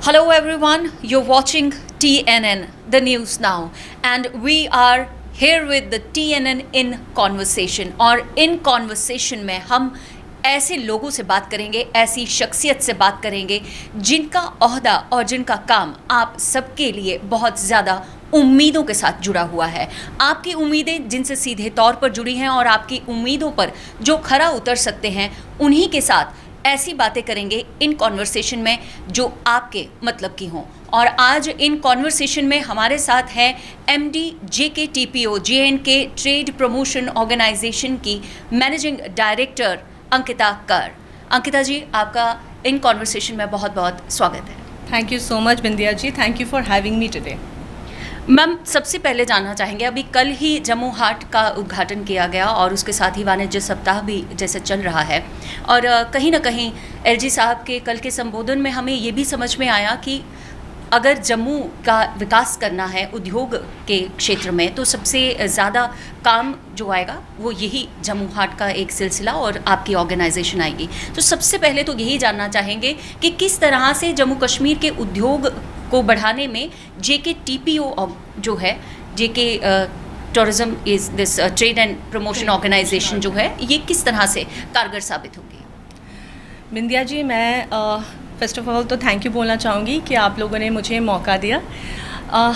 Hello everyone, you're watching TNN, the news now, and we are here with the TNN in conversation. और in conversation में हम ऐसे लोगों से बात करेंगे, ऐसी शख्सियत से बात करेंगे जिनका ओहदा और जिनका काम आप सबके लिए बहुत ज़्यादा उम्मीदों के साथ जुड़ा हुआ है। आपकी उम्मीदें जिनसे सीधे तौर पर जुड़ी हैं और आपकी उम्मीदों पर जो खरा उतर सकते हैं, उन्हीं के साथ ऐसी बातें करेंगे इन कॉन्वर्सेशन में जो आपके मतलब की हों। और आज इन कॉन्वर्सेशन में हमारे साथ हैं MD JK TPO JNK trade promotion organisation की मैनेजिंग डायरेक्टर अंकिता कर। अंकिता जी, आपका इन कॉन्वर्सेशन में बहुत बहुत स्वागत है। Thank you so much Bindiya ji, thank you for having me today. Ma'am, सबसे पहले जानना चाहेंगे, अभी कल ही जम्मू हाट का उद्घाटन किया गया और उसके साथ ही वाणिज्य सप्ताह भी जैसे चल रहा है, और कहीं ना कहीं LG साहब के कल के संबोधन में हमें ये भी समझ में आया कि अगर जम्मू का विकास करना है उद्योग के क्षेत्र में तो सबसे ज़्यादा काम जो आएगा वो यही जम्मू हाट का एक सिलसिला और आपकी ऑर्गेनाइजेशन आएगी। तो सबसे पहले तो यही जानना चाहेंगे कि किस तरह से जम्मू कश्मीर के उद्योग को बढ़ाने में JK TPO जो है, JK tourism is this trade and promotion organisation जो है, ये किस तरह से कारगर साबित होगी? बिंदिया जी, मैं फ़र्स्ट ऑफ ऑल तो थैंक यू बोलना चाहूँगी कि आप लोगों ने मुझे मौका दिया।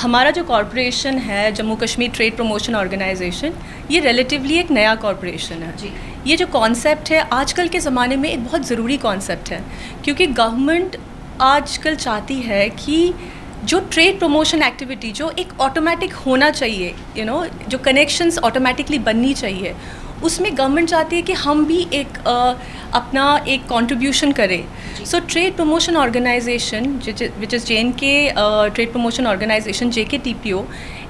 हमारा जो कॉरपोरेशन है Jammu Kashmir trade promotion organisation, ये रिलेटिवली एक नया कॉरपोरेशन है जी। ये जो कॉन्सेप्ट है आजकल के ज़माने में एक बहुत ज़रूरी कॉन्सेप्ट है, क्योंकि गवर्नमेंट आजकल चाहती है कि जो ट्रेड प्रमोशन एक्टिविटी जो एक ऑटोमेटिक होना चाहिए, जो कनेक्शंस ऑटोमेटिकली बननी चाहिए, उसमें गवर्नमेंट चाहती है कि हम भी एक अपना एक कंट्रीब्यूशन करें। So trade promotion organisation which is JNK trade promotion organisation JK TPO,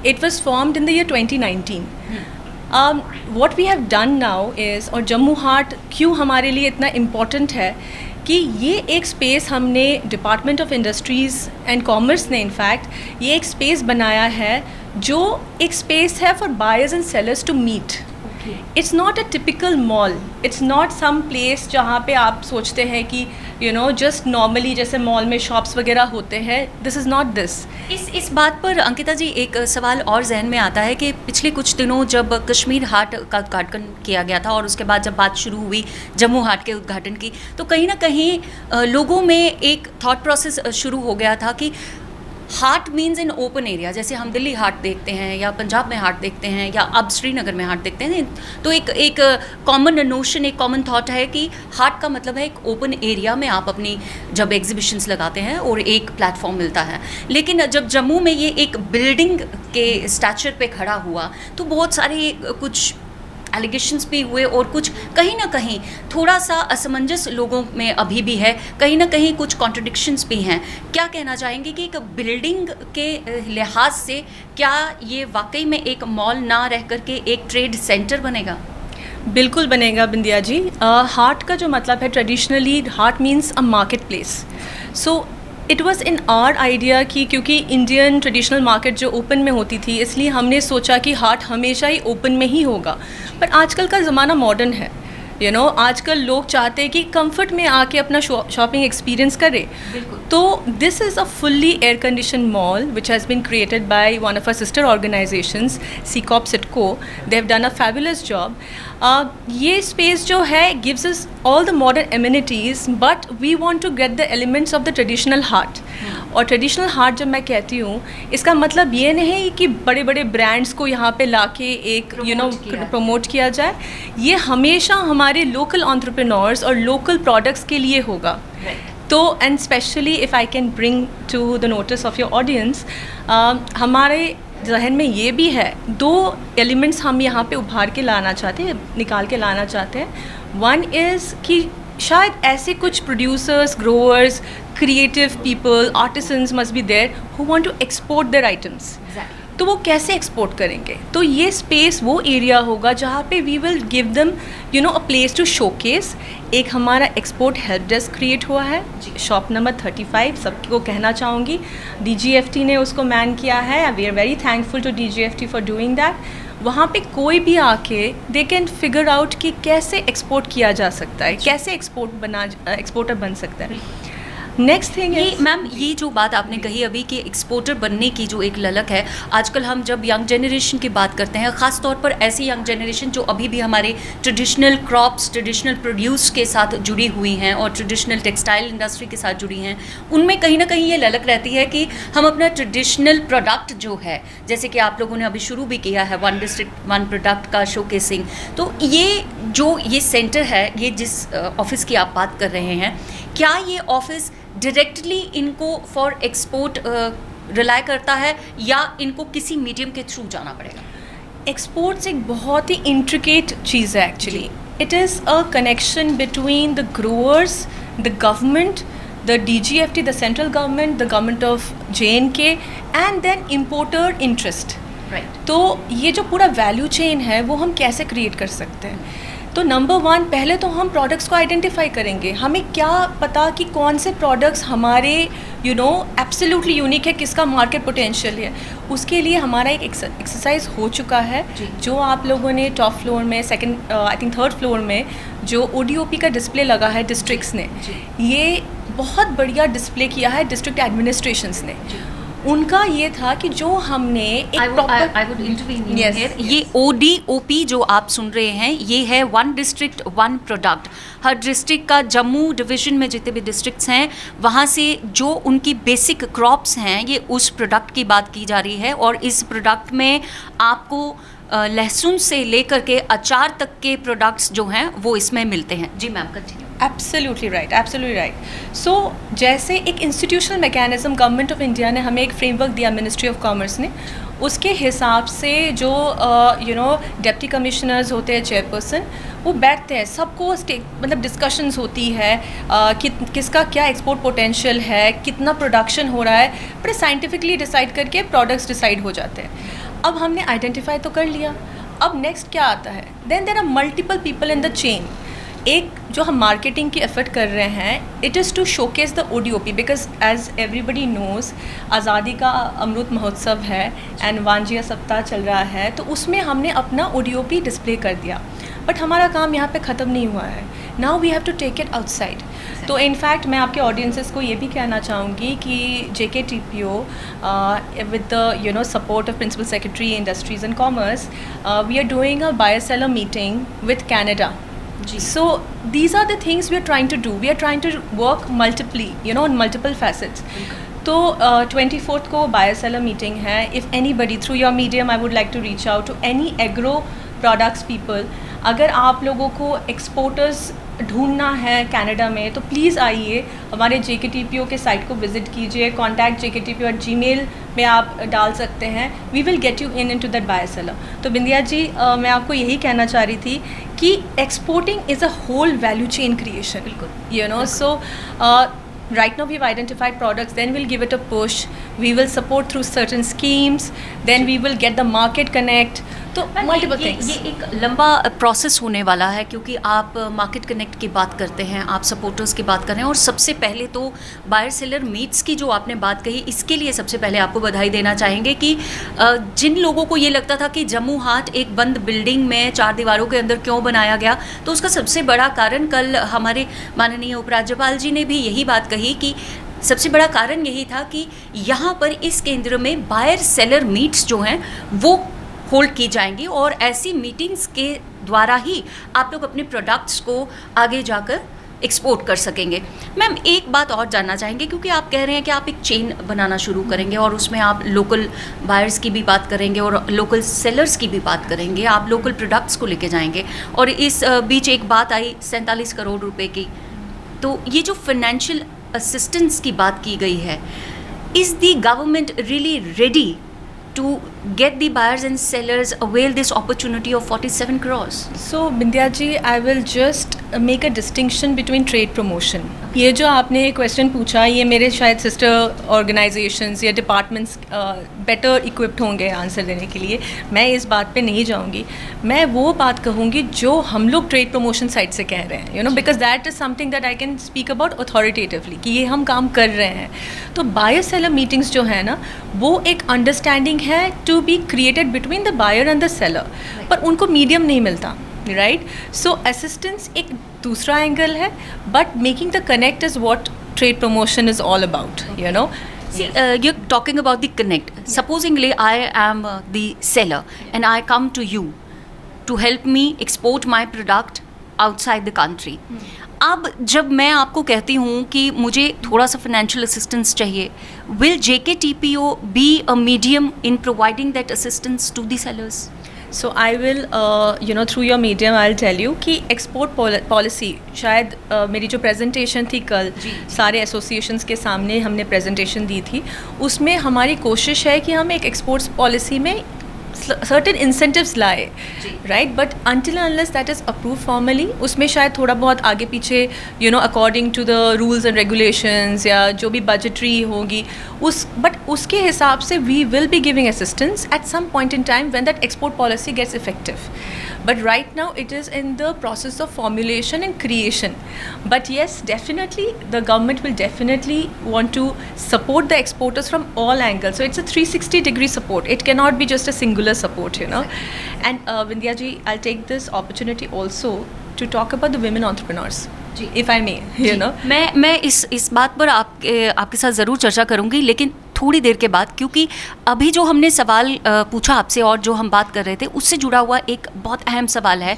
it was formed in the year 2019। What we have done now is, और जम्मू हाट क्यों हमारे लिए इतना इम्पॉर्टेंट है कि ये एक स्पेस हमने department of industries and commerce ने इनफैक्ट ये एक स्पेस बनाया है जो एक स्पेस है for buyers and sellers to meet. It's not a typical mall, it's not some place जहाँ पे आप सोचते हैं कि जस्ट नॉर्मली जैसे मॉल में शॉप्स वगैरह होते हैं। This is not this. इस बात पर अंकिता जी एक सवाल और जहन में आता है कि पिछले कुछ दिनों जब कश्मीर हाट का उद्घाटन किया गया था और उसके बाद जब बात शुरू हुई जम्मू हाट के उद्घाटन की, तो कहीं ना कहीं लोगों में एक थॉट प्रोसेस शुरू हो गया था कि हाट मीन्स इन ओपन एरिया। जैसे हम दिल्ली हाट देखते हैं या पंजाब में हाट देखते हैं या अब श्रीनगर में हाट देखते हैं, तो एक कॉमन नोशन, एक कॉमन थॉट है कि हाट का मतलब है एक ओपन एरिया में आप अपनी जब एग्जीबिशंस लगाते हैं और एक प्लेटफॉर्म मिलता है। लेकिन जब जम्मू में ये एक बिल्डिंग के स्टैचर पे खड़ा हुआ तो बहुत सारे कुछ एलिगेशंस भी हुए और कुछ कहीं ना कहीं थोड़ा सा असमंजस लोगों में अभी भी है, कहीं ना कहीं कुछ कॉन्ट्रडिक्शंस भी हैं। क्या कहना चाहेंगे कि एक बिल्डिंग के लिहाज से क्या ये वाकई में एक मॉल ना रह कर के एक ट्रेड सेंटर बनेगा? बिल्कुल बनेगा बिंदिया जी। हाट का जो मतलब है, traditionally haat means a market place. So it was in our idea कि क्योंकि इंडियन ट्रेडिशनल मार्केट जो ओपन में होती थी, इसलिए हमने सोचा कि हाट हमेशा ही ओपन में ही होगा। पर आजकल का ज़माना मॉडर्न है, आजकल लोग चाहते हैं कि कंफर्ट में आके अपना शॉपिंग एक्सपीरियंस करें। तो this is a fully air condition mall which has been created by one of our sister organisations CCOP SITCO। They have done a fabulous job. ये स्पेस जो है gives us all the modern amenities, but we want to get the elements of the traditional हाट। और traditional हाट जब मैं कहती हूँ, इसका मतलब ये नहीं कि बड़े बड़े ब्रांड्स को यहाँ पे लाके एक प्रमोट किया जाए। ये हमेशा हमारे लोकल एंटरप्रेन्योर्स और लोकल प्रोडक्ट्स के लिए होगा। तो and specially if I can bring to the notice of your audience, हमारे जहन में ये भी है, 2 एलिमेंट्स हम यहाँ पे उभार के लाना चाहते हैं, निकाल के लाना चाहते हैं। वन इज़ कि शायद ऐसे कुछ producers, growers, creative people, artisans must be there who want to export their items. तो वो कैसे एक्सपोर्ट करेंगे? तो ये स्पेस वो एरिया होगा जहाँ पे we will give them a place to showcase. एक हमारा एक्सपोर्ट हेल्प डेस्क क्रिएट हुआ है, शॉप नंबर 35, सबको कहना चाहूँगी। DGFT ने उसको मैन किया है। We are very thankful to DGFT for doing that. वहाँ पे कोई भी आके दे कैन फिगर आउट कि कैसे एक्सपोर्ट किया जा सकता है, कैसे एक्सपोर्टर बन सकता है। नेक्स्ट थिंग ये इज मैम, ये जो बात आपने कही अभी कि एक्सपोर्टर बनने की जो एक ललक है, आजकल हम जब यंग जनरेशन की बात करते हैं, ख़ास तौर पर ऐसी यंग जनरेशन जो अभी भी हमारे ट्रेडिशनल क्रॉप्स, ट्रेडिशनल प्रोड्यूस के साथ जुड़ी हुई हैं और ट्रेडिशनल टेक्सटाइल इंडस्ट्री के साथ जुड़ी हैं, उनमें कहीं ना कहीं ये ललक रहती है कि हम अपना ट्रेडिशनल प्रोडक्ट जो है, जैसे कि आप लोगों ने अभी शुरू भी किया है वन डिस्ट्रिक्ट वन प्रोडक्ट का शोकेसिंग, तो ये सेंटर है, ये जिस ऑफिस की आप बात कर रहे हैं, क्या ये ऑफिस डायरेक्टली इनको फॉर एक्सपोर्ट रिलाई करता है या इनको किसी मीडियम के थ्रू जाना पड़ेगा? एक्सपोर्ट्स एक बहुत ही इंट्रिकेट चीज़ है actually. It is a connection between the growers, the government, the DGFT, the central government, the government of JNK and then importer interest. Right. तो ये जो पूरा वैल्यू चेन है वो हम कैसे क्रिएट कर सकते हैं? तो नंबर 1, पहले तो हम प्रोडक्ट्स को आइडेंटिफाई करेंगे. हमें क्या पता कि कौन से प्रोडक्ट्स हमारे एब्सोल्युटली यूनिक है, किसका मार्केट पोटेंशियल है. उसके लिए हमारा एक एक्सरसाइज हो चुका है जो आप लोगों ने टॉप फ्लोर में, second I think third floor में जो ODOP का डिस्प्ले लगा है डिस्ट्रिक्ट्स ने, ये बहुत बढ़िया डिस्प्ले किया है डिस्ट्रिक्ट एडमिनिस्ट्रेशंस ने. उनका ये था कि जो हमने एक proper, I would intervene here. ये ODOP जो आप सुन रहे हैं, ये है वन डिस्ट्रिक्ट वन प्रोडक्ट. हर डिस्ट्रिक्ट का, जम्मू डिवीज़न में जितने भी डिस्ट्रिक्ट्स हैं, वहाँ से जो उनकी बेसिक क्रॉप्स हैं, ये उस प्रोडक्ट की बात की जा रही है. और इस प्रोडक्ट में आपको लहसुन से लेकर के अचार तक के प्रोडक्ट्स जो हैं वो इसमें मिलते हैं. जी ma'am, continue. Absolutely right, absolutely right. So जैसे एक institutional mechanism government of India ने हमें एक फ्रेमवर्क दिया, मिनिस्ट्री ऑफ कॉमर्स ने, उसके हिसाब से जो डिप्टी कमिश्नर्स होते हैं, चेयरपर्सन, वो बैठते हैं, सबको मतलब डिस्कशंस होती है कि किसका क्या एक्सपोर्ट पोटेंशियल है, कितना प्रोडक्शन हो रहा है, बड़े साइंटिफिकली डिसाइड करके प्रोडक्ट्स डिसाइड हो जाते हैं. अब हमने आइडेंटिफाई तो कर लिया, अब नेक्स्ट क्या आता है? Then there are multiple people in the chain. एक जो हम मार्केटिंग की एफर्ट कर रहे हैं, it is to showcase the ODOP, because as everybody knows आज़ादी का अमृत महोत्सव है एंड वांजिया सप्ताह चल रहा है, तो उसमें हमने अपना ODOP डिस्प्ले कर दिया. बट हमारा काम यहाँ पे ख़त्म नहीं हुआ है. Now we have to take it outside. तो इनफैक्ट मैं आपके ऑडियंसेस को ये भी कहना चाहूँगी कि JKTPO with the support of principal secretary industries and commerce, we are doing a buyer seller meeting with Canada. So these are the things we are trying to do. We are trying to work multiply, on multiple facets. तो 24th को buyer seller meeting है. If anybody through your medium, I would like to reach out to any agro products people. अगर आप लोगों को exporters ढूंढना है Canada में, तो प्लीज़ आइए, हमारे JKTPO के साइट को विज़िट कीजिए. कॉन्टैक्ट JKTPO@gmail में आप डाल सकते हैं. We will get you into that buyer seller. तो बिंदिया जी, मैं आपको यही कहना चाह रही थी कि exporting is a whole value chain creation. बिल्कुल. So right now we've identified products, then we'll give it a push, we will support through certain schemes, then we will get the market connect. तो multiple things. ये एक लंबा process होने वाला है, क्योंकि आप मार्केट कनेक्ट की बात करते हैं, आप सपोर्टर्स की बात कर रहे हैं, और सबसे पहले तो बायर सेलर मीट्स की जो आपने बात कही, इसके लिए सबसे पहले आपको बधाई देना चाहेंगे कि जिन लोगों को ये लगता था कि जम्मू हाट एक बंद बिल्डिंग में 4 दीवारों के अंदर क्यों बनाया गया, तो उसका सबसे बड़ा कारण, कल हमारे माननीय उपराज्यपाल जी ने भी यही बात कही कि सबसे बड़ा कारण यही था कि यहाँ पर इस केंद्र में बायर सेलर मीट्स जो हैं वो होल्ड की जाएंगी, और ऐसी मीटिंग्स के द्वारा ही आप लोग अपने प्रोडक्ट्स को आगे जाकर एक्सपोर्ट कर सकेंगे. मैम, एक बात और जानना चाहेंगे, क्योंकि आप कह रहे हैं कि आप एक चेन बनाना शुरू करेंगे और उसमें आप लोकल बायर्स की भी बात करेंगे और लोकल सेलर्स की भी बात करेंगे, आप लोकल प्रोडक्ट्स को लेके जाएंगे. और इस बीच एक बात आई 47 करोड़ रुपए की, तो ये जो फाइनेंशियल असिस्टेंस की बात की गई है, is the government really ready to get the buyers and sellers avail this opportunity of 47 crores? So Bindya ji, I will just make a distinction between trade promotion. ये जो आपने क्वेश्चन पूछा, ये मेरे शायद सिस्टर ऑर्गेनाइजेशंस या departments better equipped होंगे answer देने के लिए. मैं इस बात पे नहीं जाऊंगी. मैं वो बात कहूँगी जो हम लोग ट्रेड प्रमोशन साइड से कह रहे हैं, because that is something that I can speak about authoritatively कि ये हम काम कर रहे हैं. तो बायर सेलर मीटिंग्स जो है ना, वो एक अंडरस्टैंडिंग है to be created between the buyer and the seller, पर उनको मीडियम नहीं मिलता. राइट. सो असिस्टेंस एक दूसरा एंगल है, but making the connect is what trade promotion is all about, you know. See, you're talking about the connect. Supposingly, I am the seller and I come to you to help me export my product outside the country. अब जब मैं आपको कहती हूँ कि मुझे थोड़ा सा फाइनेंशियल असिस्टेंस चाहिए, will JKTPO be a medium in providing that assistance to the sellers? So I will, you know, through your medium I'll tell you कि export policy शायद मेरी जो presentation थी कल सारे एसोसिएशंस के सामने हमने presentation दी थी, उसमें हमारी कोशिश है कि हम एक exports policy में certain incentives लाए, right? But until and unless that is approved formally, उसमें शायद थोड़ा बहुत आगे पीछे, you know, according to the rules and regulations या जो भी budgetary होगी, but उसके हिसाब से we will be giving assistance at some point in time when that export policy gets effective. But right now it is in the process of formulation and creation. But yes, definitely the government will definitely want to support the exporters from all angles. So it's a 360-degree support. It cannot be just a singular support, you know. And Vindhya ji, I'll take this opportunity also to talk about the women entrepreneurs, if I may, you know. मैं इस बात पर आपके साथ ज़रूर चर्चा करूँगी, लेकिन थोड़ी देर के बाद, क्योंकि अभी जो हमने सवाल पूछा आपसे और जो हम बात कर रहे थे उससे जुड़ा हुआ एक बहुत अहम सवाल है,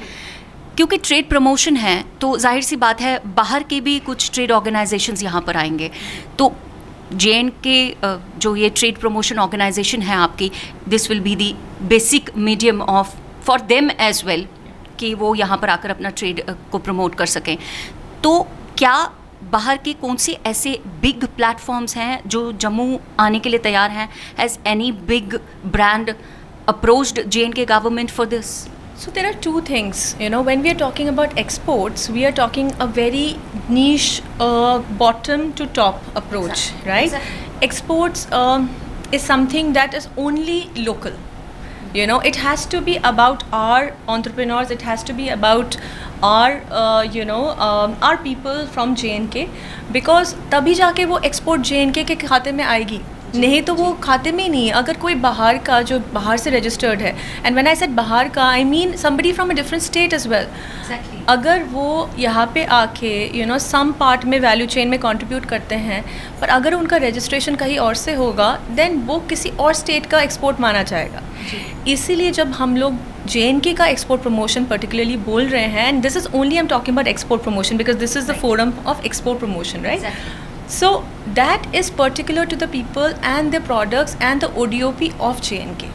क्योंकि ट्रेड प्रमोशन है तो जाहिर सी बात है बाहर के भी कुछ ट्रेड ऑर्गेनाइजेशंस यहाँ पर आएंगे, तो JNK जो ये ट्रेड प्रमोशन ऑर्गेनाइजेशन है आपकी, this will be the basic medium of for them as well कि वो यहाँ पर आकर अपना ट्रेड को प्रमोट कर सकें. तो क्या बाहर के कौन से ऐसे बिग प्लेटफॉर्म्स हैं जो जम्मू आने के लिए तैयार हैं? Has any big brand approached JNK government for this? So there are two things, you know, when we are talking about exports, we are talking a very niche bottom to top approach, right? Exactly. Exports is something that is only local. You know, it has to be about our entrepreneurs, it has to be about our, you know, our people from JNK, because तभी जाके वो export JNK के खाते में आएगी, नहीं तो वो खाते में ही नहीं है. अगर कोई बाहर का जो बाहर से रजिस्टर्ड है, एंड व्हेन आई सेड बाहर का I mean somebody from a different state as well, अगर वो यहाँ पे आके यू नो सम पार्ट में वैल्यू चेन में कंट्रीब्यूट करते हैं, पर अगर उनका रजिस्ट्रेशन कहीं और से होगा देन वो किसी और स्टेट का एक्सपोर्ट माना जाएगा. इसीलिए जब हम लोग JNK का एक्सपोर्ट प्रमोशन पर्टिकुलरली बोल रहे हैं, and this is only I am talking about export promotion because this is the forum of export promotion, right? So that is particular to the people and their products and the ODOP of JNK.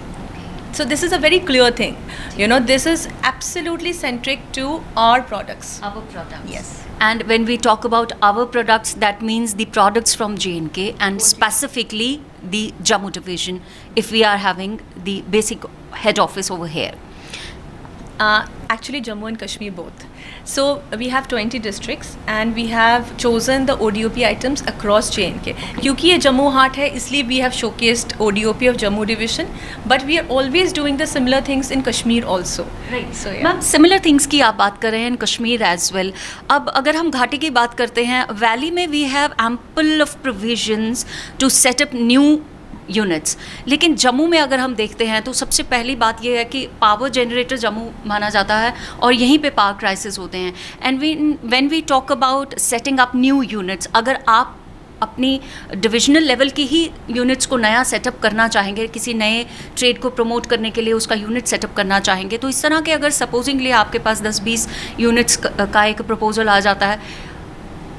So this is a very clear thing. You know, this is absolutely centric to our products. Our products. Yes. And when we talk about our products, that means the products from JNK and specifically the Jammu division, if we are having the basic head office over here. Actually Jammu and Kashmir both. So we have 20 districts and we have chosen the ODOP items across JNK. क्योंकि ये जम्मू हाट है इसलिए we have showcased ODOP of Jammu division, but we are always doing the similar things in Kashmir also. Right. So yeah. Ma'am similar things की आप बात कर रहे हैं इन कश्मीर एज वेल. अब अगर हम घाटी की बात करते हैं, वैली में we have ample of provisions to set up new units, लेकिन जम्मू में अगर हम देखते हैं तो सबसे पहली बात यह है कि पावर जनरेटर जम्मू माना जाता है और यहीं पे पावर क्राइसिस होते हैं. And when we talk about setting up new units, अगर आप अपनी डिविजनल लेवल की ही यूनिट्स को नया सेटअप करना चाहेंगे, किसी नए ट्रेड को प्रमोट करने के लिए उसका यूनिट सेटअप करना चाहेंगे, तो इस तरह के अगर सपोजिंगली आपके पास 10-20 यूनिट्स का एक प्रपोजल आ जाता है,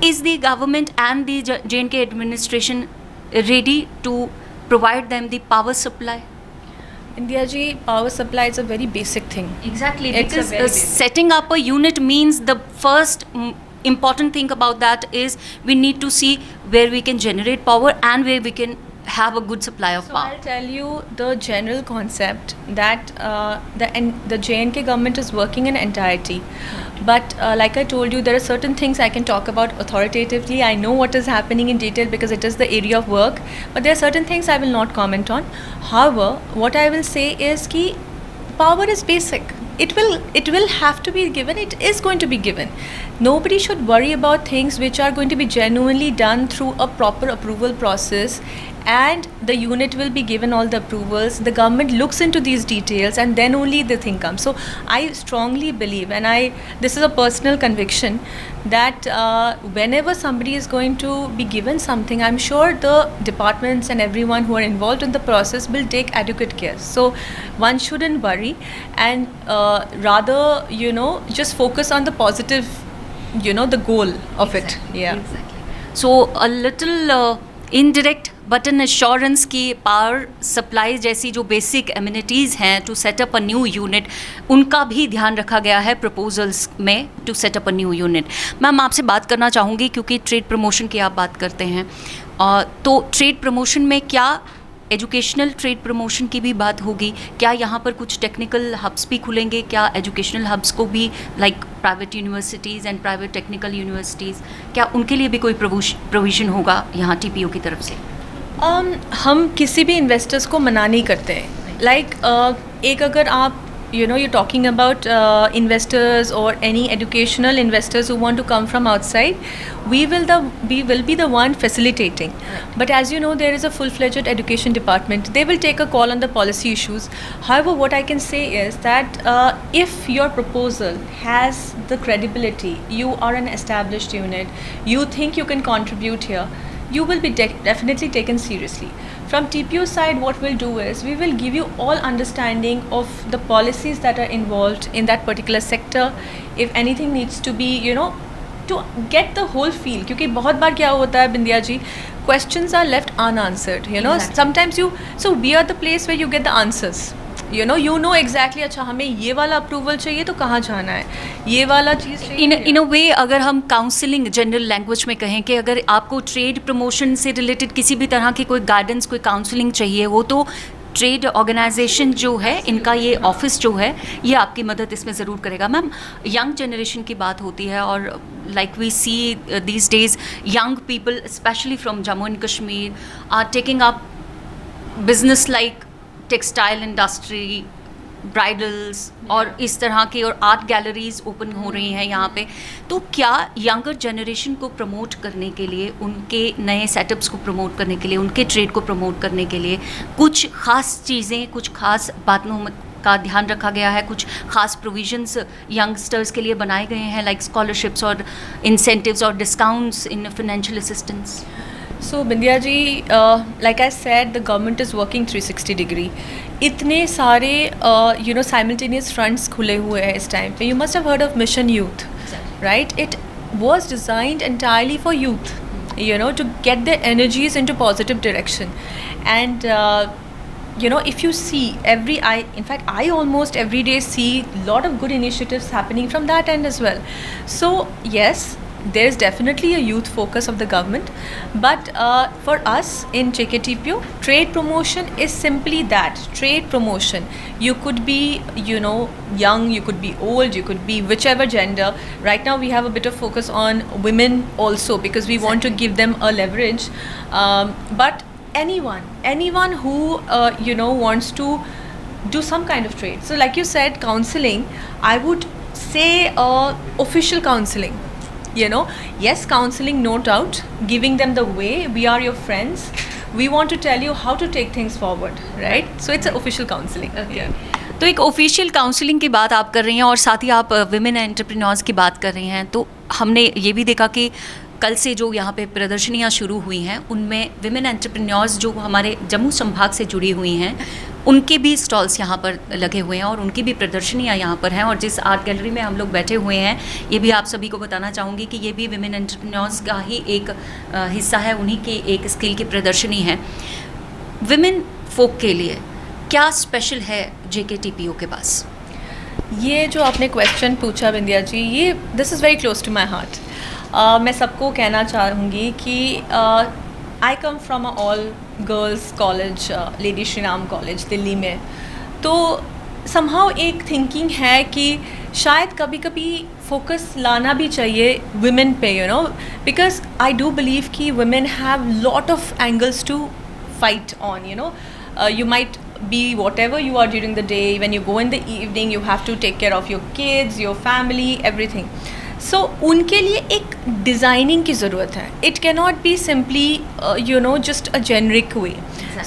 is the government and the JNK administration ready to provide them the power supply? India ji, power supply is a very basic thing. Exactly, It's because a very basic. setting up a unit means the first important thing about that is we need to see where we can generate power and where we can have a good supply of So power. I'll tell you the general concept that the JNK government is working in entirety. But like I told you, there are certain things I can talk about authoritatively. I know what is happening in detail because it is the area of work. But there are certain things I will not comment on. However, what I will say is कि power is basic. It will have to be given. It is going to be given. Nobody should worry about things which are going to be genuinely done through a proper approval process and the unit will be given all the approvals. The government looks into these details and then only the thing comes. So I strongly believe, and this is a personal conviction, that whenever somebody is going to be given something, I'm sure the departments and everyone who are involved in the process will take adequate care. So one shouldn't worry, and rather, just focus on the positive, the goal of it. Yeah. So a little indirect but an assurance की power supply जैसी जो basic amenities हैं to set up a new unit, उनका भी ध्यान रखा गया है प्रपोजल्स में to set up a new unit. Ma'am आपसे बात करना चाहूँगी क्योंकि ट्रेड प्रमोशन की आप बात करते हैं, तो ट्रेड प्रमोशन में क्या एजुकेशनल ट्रेड प्रमोशन की भी बात होगी? क्या यहाँ पर कुछ टेक्निकल हब्स भी खुलेंगे? क्या एजुकेशनल हब्स को भी like private universities and private technical universities, क्या उनके लिए भी कोई प्रोविज़न होगा यहाँ टीपीओ की तरफ से? हम किसी भी इन्वेस्टर्स को मना नहीं करते हैं. एक अगर आप you're talking about investors or any educational investors who want to come from outside, we will be the one facilitating. But as you know, there is a full-fledged education department. They will take a call on the policy issues. However, what I can say is that if your proposal has the credibility, you are an established unit, you think you can contribute here, you will be definitely taken seriously. From TPO side, what we'll do is we will give you all understanding of the policies that are involved in that particular sector. If anything needs to be, to get the whole feel. क्योंकि बहुत बार क्या होता है बिंदिया जी, questions are left unanswered. Exactly. Sometimes so we are the place where you get the answers. You know exactly, अच्छा हमें ये वाला approval चाहिए तो कहाँ जाना है, ये वाला चीज़ चाहिए. इन अ वे अगर हम काउंसलिंग जनरल लैंग्वेज में कहें कि अगर आपको ट्रेड प्रमोशन से रिलेटेड किसी भी तरह की कोई गाइडेंस, कोई काउंसलिंग चाहिए, वो तो ट्रेड ऑर्गेनाइजेशन जो है, इनका ये ऑफिस जो है, ये आपकी मदद इसमें ज़रूर करेगा. मैम, यंग जनरेशन की बात होती है और like we see these days young people specially from Jammu and Kashmir are taking up business like textile industry, bridals और इस तरह की, और आर्ट गैलरीज ओपन हो रही हैं यहाँ पे. तो क्या यंगर जनरेशन को प्रमोट करने के लिए, उनके नए सेटअप्स को प्रमोट करने के लिए, उनके ट्रेड को प्रमोट करने के लिए कुछ ख़ास चीज़ें, कुछ ख़ास बातों का ध्यान रखा गया है, कुछ खास प्रोविजंस यंगस्टर्स के लिए बनाए गए हैं, लाइक स्कॉलरशिप्स और इंसेंटिव्स और discounts in financial assistance? So Bindya ji, like I said, the government is working 360 degree. इतने सारे simultaneous fronts खुले हुए हैं इस टाइम पे. You must have heard of Mission Youth, right? It was designed entirely for youth, to get their energies into positive direction. And if you see in fact I almost every day see a lot of good initiatives happening from that end as well. So yes, there is definitely a youth focus of the government, but for us in JKTPO, trade promotion is simply that, trade promotion. You could be young, you could be old, you could be whichever gender. Right now we have a bit of focus on women also because we want to give them a leverage, but anyone who wants to do some kind of trade. So like you said, counseling, I would say official counseling. Yes, counseling, no doubt, giving them the way, we are your friends, we want to tell you how to take things forward, right? So it's an official counseling. Okay. तो एक official counselling की बात आप कर रही हैं और साथ ही आप विमेन एंटरप्रेन्योर्स की बात कर रही हैं. तो हमने ये भी देखा कि कल से जो यहाँ पे प्रदर्शनियाँ शुरू हुई हैं, उनमें विमेन एंटरप्रेन्योर्स जो हमारे जम्मू संभाग से जुड़ी हुई हैं, उनके भी स्टॉल्स यहाँ पर लगे हुए हैं और उनकी भी प्रदर्शनियाँ यहाँ पर हैं. और जिस आर्ट गैलरी में हम लोग बैठे हुए हैं, ये भी आप सभी को बताना चाहूँगी कि ये भी विमेन एंटरप्रेन्योर्स का ही एक हिस्सा है, उन्हीं की एक स्किल की प्रदर्शनी है. विमेन फोक के लिए क्या स्पेशल है JKTPO के पास? ये जो आपने क्वेश्चन पूछा बिंदिया जी, ये this is very close to my heart. मैं सबको कहना चाहूँगी कि I come from a all girls college, lady Shri Ram college Delhi में. तो समहाउ एक थिंकिंग है कि शायद कभी कभी फोकस लाना भी चाहिए वुमेन पे, बिकॉज आई डू बिलीव कि women have lot of angles to fight on. You might be whatever you are during the day. When you go in the evening, you have to take care of your kids, your family, everything. सो उनके लिए एक designing की ज़रूरत है. It cannot be simply just a generic way.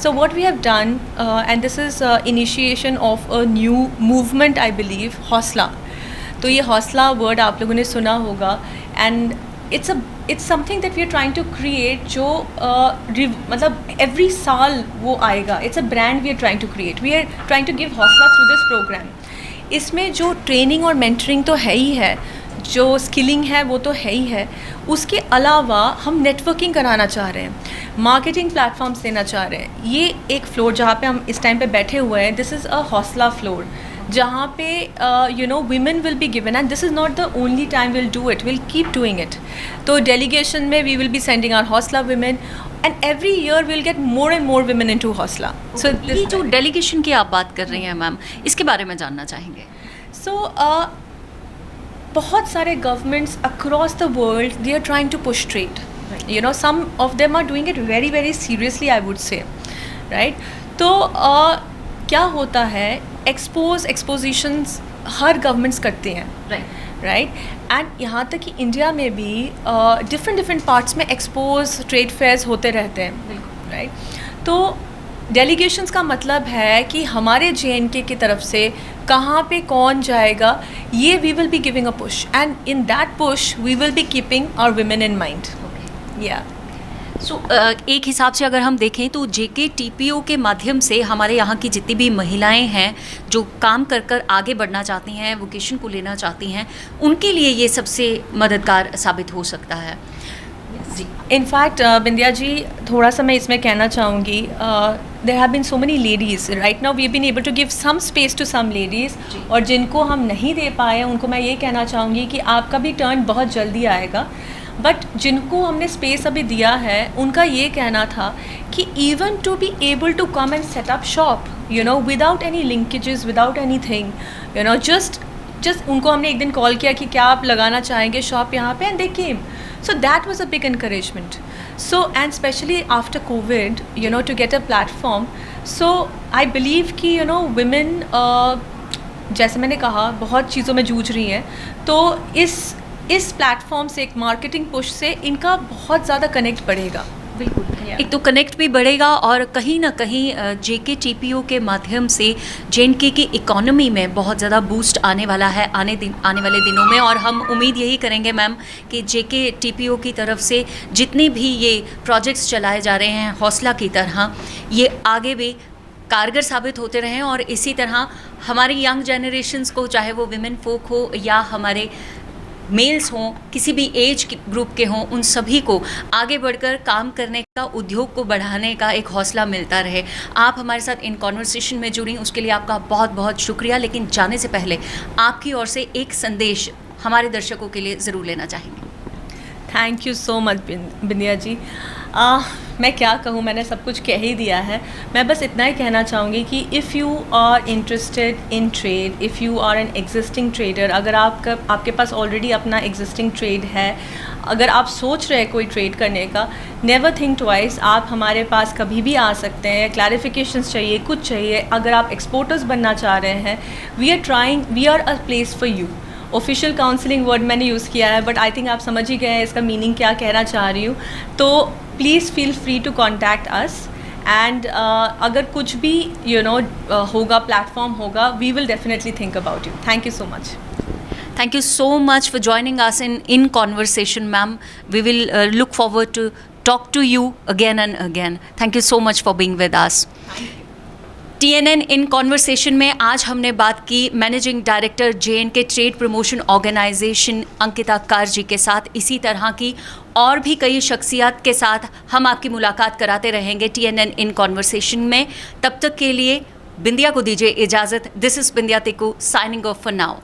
So what we have done, and this is initiation of a new movement, I believe, हौसला. तो ये हौसला वर्ड आप लोगों ने सुना होगा, and it's something that we are trying to create जो मतलब every साल वो आएगा. It's a brand we are trying to create. We are trying to give हौसला through this program. इसमें जो ट्रेनिंग और मेंटरिंग तो है ही है, जो स्किलिंग है वो तो है ही है, उसके अलावा हम नेटवर्किंग कराना चाह रहे हैं, मार्केटिंग प्लेटफॉर्म्स देना चाह रहे हैं. ये एक फ्लोर जहाँ पे हम इस टाइम पे बैठे हुए हैं, दिस इज़ अ हौसला फ्लोर, जहाँ पे women will be given, and this is not the only time we'll do it, we'll keep doing it. तो delegation में we will be sending our हौसला women, and every year we'll get more and more women into हौसला. So ये जो delegation की आप बात कर रही हैं मैम, इसके बारे में जानना चाहेंगे. So बहुत सारे governments across the world they are trying to push trade. Some of them are doing it very very seriously, I would say, right. तो क्या होता है, एक्सपोजिशंस हर गवर्नमेंट्स करते हैं, राइट. एंड यहाँ तक कि इंडिया में भी डिफरेंट पार्ट्स में एक्सपोज ट्रेड फेयर्स होते रहते हैं, राइट. तो डेलीगेशंस का मतलब है कि हमारे JNK की तरफ से कहाँ पे कौन जाएगा, ये we will be giving a push, and in that push we will be keeping our women in mind. या सो एक हिसाब से अगर हम देखें तो JK TPO के माध्यम से हमारे यहाँ की जितनी भी महिलाएं हैं जो काम कर आगे बढ़ना चाहती हैं, वोकेशन को लेना चाहती हैं, उनके लिए ये सबसे मददगार साबित हो सकता है. जी, इनफैक्ट बिंदिया जी, थोड़ा सा मैं इसमें कहना चाहूँगी, there have been so many ladies, right now we have been able to give some space to some ladies, और जिनको हम नहीं दे पाए उनको मैं ये कहना चाहूँगी कि आपका भी टर्न बहुत जल्दी आएगा. बट जिनको हमने स्पेस अभी दिया है, उनका ये कहना था कि even to be able to come and set up shop, without any linkages, without any thing, just उनको हमने एक दिन कॉल किया कि क्या आप लगाना चाहेंगे शॉप यहाँ पे, and they came. So that was a big encouragement. So, and especially after COVID, to get a platform. So I believe कि women जैसे मैंने कहा बहुत चीज़ों में जूझ रही हैं, तो इस प्लेटफॉर्म से, एक मार्केटिंग पुश से इनका बहुत ज़्यादा कनेक्ट बढ़ेगा. बिल्कुल. एक तो कनेक्ट भी बढ़ेगा और कहीं ना कहीं JK TPO के माध्यम से JNK की इकोनॉमी में बहुत ज़्यादा बूस्ट आने वाला है आने वाले दिनों में. और हम उम्मीद यही करेंगे मैम कि JK TPO की तरफ से जितने भी ये प्रोजेक्ट्स चलाए जा रहे हैं हौसला की तरह, ये आगे भी कारगर साबित होते रहें, और इसी तरह हमारी यंग जनरेशन्स को, चाहे वो विमेन फोक हो या हमारे मेल्स हों, किसी भी एज ग्रुप के हों, उन सभी को आगे बढ़कर काम करने का, उद्योग को बढ़ाने का एक हौसला मिलता रहे. आप हमारे साथ इन कॉन्वर्सेशन में जुड़ी, उसके लिए आपका बहुत बहुत शुक्रिया. लेकिन जाने से पहले आपकी ओर से एक संदेश हमारे दर्शकों के लिए ज़रूर लेना चाहेंगे. Thank you so much Bindiya जी. मैं क्या कहूँ, मैंने सब कुछ कह ही दिया है. मैं बस इतना ही कहना चाहूँगी कि if you are interested in trade, if you are an existing trader, अगर आपके पास ऑलरेडी अपना एग्जिस्टिंग ट्रेड है, अगर आप सोच रहे हैं कोई ट्रेड करने का, नेवर थिंक ट्वाइस. आप हमारे पास कभी भी आ सकते हैं. क्लैरिफिकेशंस चाहिए, कुछ चाहिए, अगर आप एक्सपोर्टर्स बनना चाह रहे हैं, we are a place for you. Official counselling word मैंने यूज़ किया है, बट आई थिंक आप समझ ही गए हैं इसका मीनिंग क्या कहना चाह रही हूँ. तो please feel free to contact us, and अगर कुछ भी होगा, प्लेटफॉर्म होगा, we will definitely think about you. Thank you so much. Thank you so much for joining us in conversation, ma'am. We will look forward to talk to you again and again. Thank you so much for being with us. TNN in conversation में आज हमने बात की managing director JNK trade promotion organisation Ankita Kar ji के साथ. इसी तरह की और भी कई शख्सियात के साथ हम आपकी मुलाकात कराते रहेंगे TNN इन कॉन्वर्सेशन में. तब तक के लिए बिंदिया को दीजिए इजाज़त. This is Bindiya Tikku signing off for now.